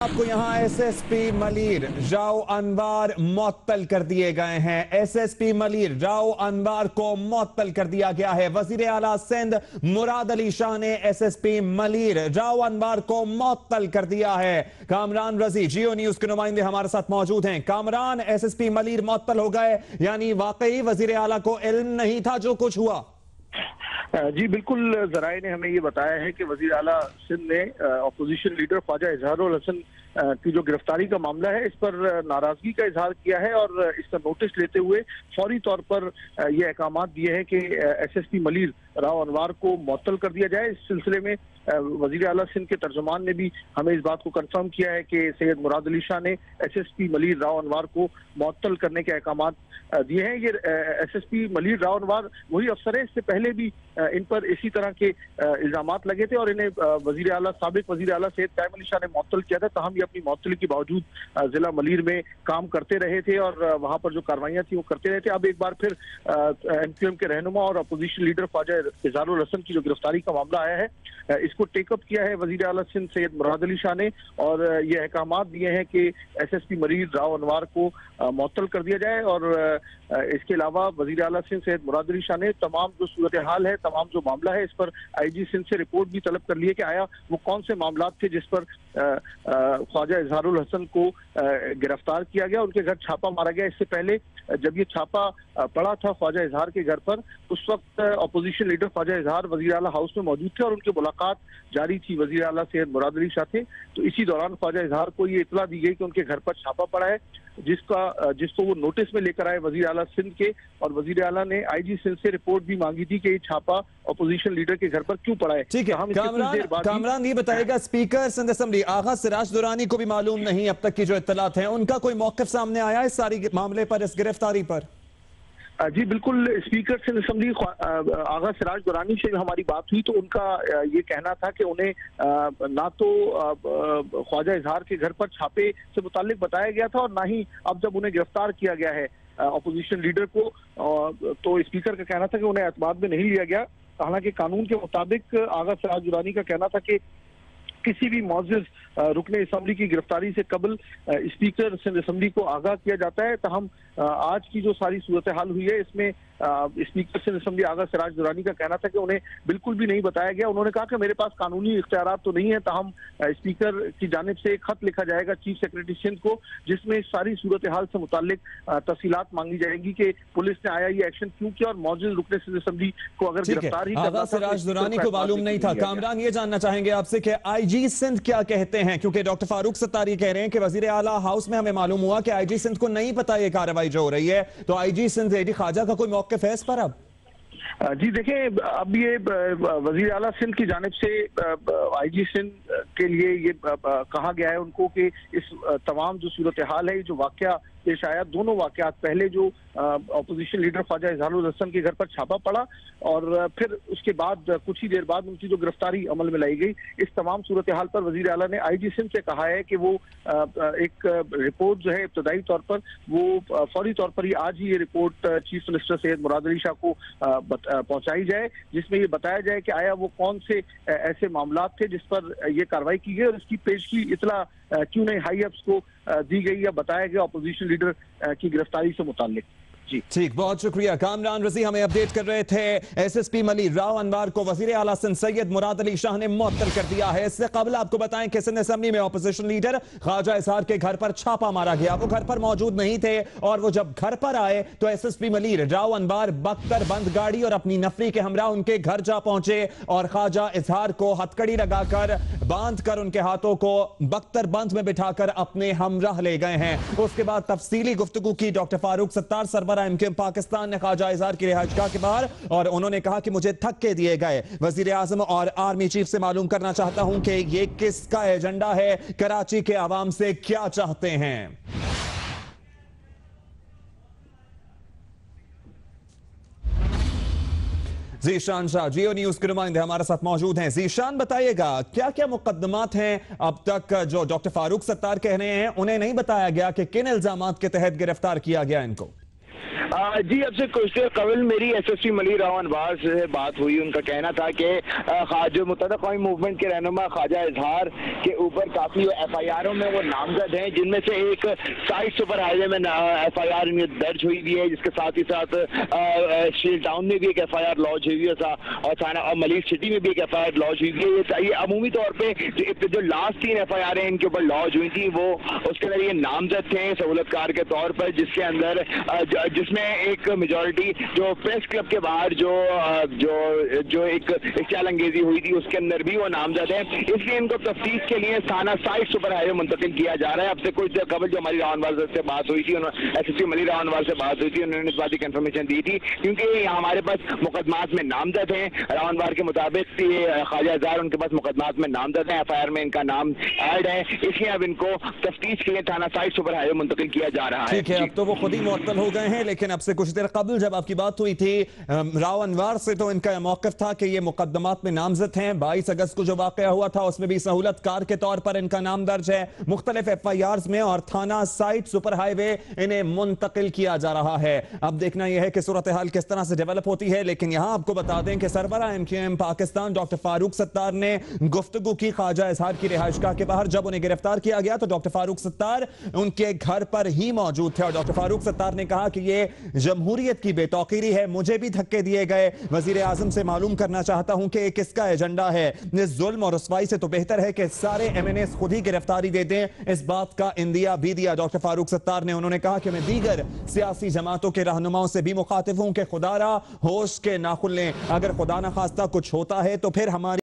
आपको यहाँ एसएसपी मलीर राव अनवार मुअत्तल कर दिए गए हैं। एसएसपी मलीर राव अनवार को मुअत्तल कर दिया गया है। वजीर आला सिंध मुराद अली शाह ने एसएसपी मलीर राव अनवार को मुअत्तल कर दिया है। कामरान रजी जियो न्यूज के नुमाइंदे हमारे साथ मौजूद हैं। कामरान, एसएसपी मलीर मुअत्तल हो गए, यानी वाकई वजीर आला को इल्म नहीं था जो कुछ हुआ? जी बिल्कुल, जराए ने हमें ये बताया है कि वजीर आला सिंध ने अपोजिशन लीडर ख्वाजा इजहारुल हसन की जो गिरफ्तारी का मामला है इस पर नाराजगी का इजहार किया है और इसका नोटिस लेते हुए फौरी तौर पर ये अहकाम दिए हैं कि एसएसपी मलीर राव अनवार को मुअत्तल कर दिया जाए। इस सिलसिले में वजीर आला सिंध के तर्जुमान ने भी हमें इस बात को कंफर्म किया है कि सैयद मुराद अली शाह ने एसएसपी मलीर राव अनवार को मुअत्तल करने के अहकाम दिए हैं। ये एसएसपी मलीर राव अनवार वही अफसर है, इससे पहले भी इन पर इसी तरह के इल्जामात लगे थे और इन्हें वजीर आला साबिक वजीर आला सैयद कायम अली शाह ने मुअत्तल किया था। तहम ये अपनी मुअत्तली के बावजूद जिला मलीर में काम करते रहे थे और वहां पर जो कार्रवाइयां थी वो करते रहे थे। अब एक बार फिर एमक्यूएम के रहनुमा और अपोजिशन लीडर ख्वाजा इजहारुल हसन की जो गिरफ्तारी का मामला आया है इसको टेकअप किया है वजीर आला सिंध सैयद मुराद अली शाह ने और ये अहकाम दिए हैं कि एसएसपी मलीर राव अनवार को मुअत्तल कर दिया जाए। और इसके अलावा वजीर आला सिंध सैयद मुराद अली शाह ने तमाम जो सूरत हाल है, तमाम जो मामला है, इस पर आईजी सिंध से रिपोर्ट भी तलब कर ली है कि आया वो कौन से मामला थे जिस पर ख्वाजा इजहारुल हसन को गिरफ्तार किया गया, उनके घर छापा मारा गया। इससे पहले जब ये छापा पड़ा था ख्वाजा इजहार के घर पर, उस वक्त अपोजिशन लीडर ख्वाजा इजहार वजीर आला हाउस में मौजूद थे और उनकी मुलाकात जारी थी वजीर आला सैयद मुराद अली शाह थे। तो इसी दौरान ख्वाजा इजहार को ये इतला दी गई कि उनके घर पर छापा पड़ा है, जिसको वो नोटिस में लेकर आए वजीर आला सिंध के, और वजीर आला ने आईजी सिंध से रिपोर्ट भी मांगी थी कि ये छापा अपोजिशन लीडर के घर पर क्यों पड़ा है। ठीक है, कामरान ये बताएगा, स्पीकर सिंध असेंबली आगा सिराज दुरानी को भी मालूम नहीं अब तक की जो इत्तलात हैं, उनका कोई मौक़िफ़ सामने आया इस सारी मामले पर, इस गिरफ्तारी पर? जी बिल्कुल, स्पीकर सिंध असेंबली आगा सिराज दुरानी से हमारी बात हुई तो उनका ये कहना था कि उन्हें ना तो ख्वाजा इजहार के घर पर छापे से मुताल्लिक बताया गया था और ना ही अब जब उन्हें गिरफ्तार किया गया है अपोजिशन लीडर को, तो स्पीकर का कहना था कि उन्हें एतमाद में नहीं लिया गया। हालांकि कानून के मुताबिक आगा सिराज दुरानी का कहना था कि किसी भी मौजूद रुकने असेंबली की गिरफ्तारी से कबल स्पीकर सिंध असेंबली को आगाह किया जाता है। तहम आज की जो सारी सूरत हाल हुई है इसमें स्पीकर सिंध असेंबली आगा सिराज दुरानी का कहना था कि उन्हें बिल्कुल भी नहीं बताया गया। उन्होंने कहा कि मेरे पास कानूनी इख्तियारात तो नहीं है, तहम स्पीकर की जानिब से एक खत लिखा जाएगा चीफ सेक्रेटरी सिंध को जिसमें सारी सूरत हाल से मुताल्लिक तफसीलात मांगी जाएंगी कि पुलिस ने आया ये एक्शन क्यों किया और मौजूद रुकने सिंध असेंबली को अगर गिरफ्तार ही आगा सिराज दुरानी को मालूम नहीं था। कामरान ये जानना चाहेंगे आपसे कि आईजी सिंध क्या कहते हैं, क्योंकि डॉक्टर फारूक सत्तार कह रहे हैं कि वजीर आला हाउस में हमें मालूम हुआ कि आईजी सिंध को नहीं पता ये कार्रवाई जो हो रही है, तो आईजी सिंध एडी ख्वाजा का कोई मौक़िफ़ है इस पर? अब जी देखिए, अब ये वजीर आला सिंध की जानिब से आईजी सिंध के लिए ये कहा गया है उनको कि इस तमाम जो सूरत हाल है, जो वाकया पेश आया, दोनों वाकयात, पहले जो अपोजिशन लीडर ख्वाजा इजहारुल हसन के घर पर छापा पड़ा और फिर उसके बाद कुछ ही देर बाद उनकी जो गिरफ्तारी अमल में लाई गई, इस तमाम सूरत हाल पर वजीर आला ने आईजी सिंध से कहा है कि वो एक रिपोर्ट जो है इब्तदाई तौर पर वो फौरी तौर पर ही आज ही ये report chief minister Syed Murad Ali Shah को पहुंचाई जाए, जिसमें ये बताया जाए कि आया वो कौन से ऐसे मामला थे जिस पर ये कार्रवाई की गई और इसकी पेशगी इतला क्यों नहीं हाई अप्स को दी गई या बताया गया अपोजिशन लीडर की गिरफ्तारी से मुताल्लिक। जी ठीक, बहुत शुक्रिया। कामरान रजी हमें अपडेट कर रहे थे। एसएसपी मलीर राव अनवार को वजीर आला सिंध सैयद मुराद अली शाह ने मुअत्तल कर दिया है। इससे कबल आपको बताएं कि सिंध असेंबली में अपोजिशन लीडर ख्वाजा इजहार के घर पर छापा मारा गया। वो घर पर मौजूद नहीं थे और वो जब घर पर आए तो एसएसपी मलीर राव अनवार बख्तर बंद गाड़ी और अपनी नफरी के हमरा उनके घर जा पहुंचे और ख्वाजा इजहार को हथकड़ी लगाकर बांध कर उनके हाथों को बख्तर बंद में बिठाकर अपने हमराह ले गए हैं। उसके बाद तफसीली गुफ्तगू की डॉक्टर फारूक सत्तार सरबराह एमक्यूएम पाकिस्तान ने ख्वाजा इजहार की रिहाइशगाह के बाहर, और उन्होंने कहा कि मुझे धक्के दिए गए। वजीर आजम और आर्मी चीफ से मालूम करना चाहता हूं कि ये किसका एजेंडा है, कराची के आवाम से क्या चाहते हैं। ज़ीशान शाह जियो न्यूज के नुमाइंदे हमारे साथ मौजूद हैं। ज़ीशान बताइएगा, क्या क्या मुकदमात हैं अब तक जो डॉक्टर फारूक सत्तार कह रहे हैं, उन्हें नहीं बताया गया कि किन इल्जामात के तहत गिरफ्तार किया गया इनको? जी, अब से कुछ देर कबल मेरी एसएसपी मलिक राव अनवार से बात हुई। उनका कहना था कि जो मुत्तहदा कौमी मूवमेंट के रहनुमा ख्वाजा इजहार के ऊपर काफ़ी एफआईआरों में वो नामजद हैं, जिनमें से एक साइड सुपर हाईवे में एफआईआर दर्ज हुई भी है, जिसके साथ ही साथ शील टाउन में भी एक एफआईआर लॉन्च हुई है और थाना और मलिक सिटी में भी एक एफआईआर लॉन्च हुई है। ये अमूमी तौर पर जो लास्ट 3 एफआईआर हैं इनके ऊपर लॉन्च हुई थी, वो उसके अंदर ये नामजद थे सहूलतकार के तौर पर, जिसके अंदर जिसमें एक मेजॉरिटी जो प्रेस क्लब के बाहर जो एक इख्तियाल अंगेजी हुई थी उसके अंदर भी वो नामजद है। इसलिए इनको तफ्तीश के लिए थाना साइड सुपर हाईवे मुंतकिल किया जा रहा है। अब से कुछ देर कबल जो मलिक राव अनवार से बात हुई थी, एसएसपी मलिक राव अनवार से बात हुई थी, उन्होंने इस बात की कंफर्मेशन दी थी, क्योंकि हमारे पास मुकदमात में नामजद हैं। राव अनवार के मुताबिक ख्वाजा इजहार उनके पास मुकदमात में नामजद है, एफआईआर में इनका नाम ऐड है, इसलिए अब इनको तफ्तीश के लिए थाना साइड सुपर हाईवे मुंतकिल किया जा रहा है। ठीक है, अब तो वो खुद ही मुअत्तल हो गए हैं, लेकिन अब से कुछ देर कबल जब आपकी बात हुई थी राव अनवार से, तो इनका मौक़िफ़ था कि ये मुकदमात में नामजद हैं। 22 अगस्त को जो वाक़या हुआ था उसमें भी सहूलतकार के तौर पर इनका नाम दर्ज है मुख्तलिफ एफआईआर्स में, और थाना साइड सुपर हाईवे इन्हें मुंतकिल किया जा रहा है। अब देखना यह है कि सूरत हाल किस तरह से डेवलप होती है। लेकिन यहां आपको बता दें कि सरबरा एमक्यूएम पाकिस्तान डॉक्टर फारूक सत्तार ने गुफ्तगू की ख्वाजा इजहार की रिहाइशगाह के बाहर। जब उन्हें गिरफ्तार किया गया तो डॉक्टर फारूक सत्तार उनके घर पर ही मौजूद थे, और डॉक्टर फारूक सत्तार ने कहा कि यह जमहूरियत की बेतौकीरी है, मुझे भी धक्के दिए गए। वजीर आजम से मालूम करना चाहता हूं कि किसका एजेंडा है। इस जुल्म और रुसवाई से तो बेहतर है कि सारे एमएनएस खुद ही गिरफ्तारी दे दें। इस बात का इंदिया भी दिया डॉक्टर फारूक सत्तार ने। उन्होंने कहा कि मैं दीगर सियासी जमातों के रहनुमाओं से भी मुखातिब हूं कि खुदारा होश के नाखुन लें, अगर खुदा न खास्ता कुछ होता है तो फिर हमारी